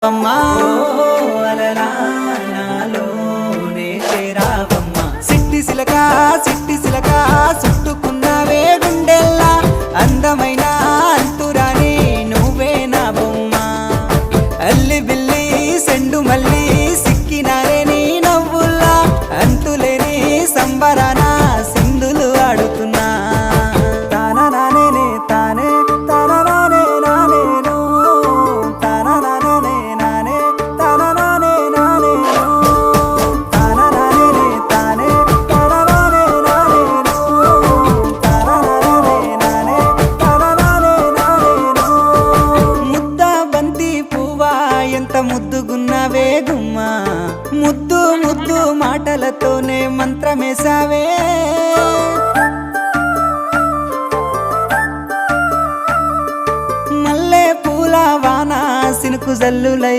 అమ్మా అలలా నాలోనే చేరావమ్మా సిట్టి సిలక చుట్టుకున్నావే గుండెల్లా అందమైన అంతురాని నువ్వే నా బొమ్మ అల్లి బిల్లి సెండు మల్లి సిక్కినారే నీ నవ్వుల్లా అంతులేని సంబరాన సింధులు ఆడుతున్నా తానా నానే తానే తానా నానే నానేను తానా నానే నానే తానా నానే నానేను తానా నానే తానే తానా నానే నానేను తానా నానే నానే తానా నానే నానేను ముద్ద బంతి పువ్వా ఎంత ముద్దుగున్నావే గుమ్మా ముద్దు ముద్దు మాటలతోనే మంత్రమేసావే మల్లె పూల వాన సినుకు జల్లులై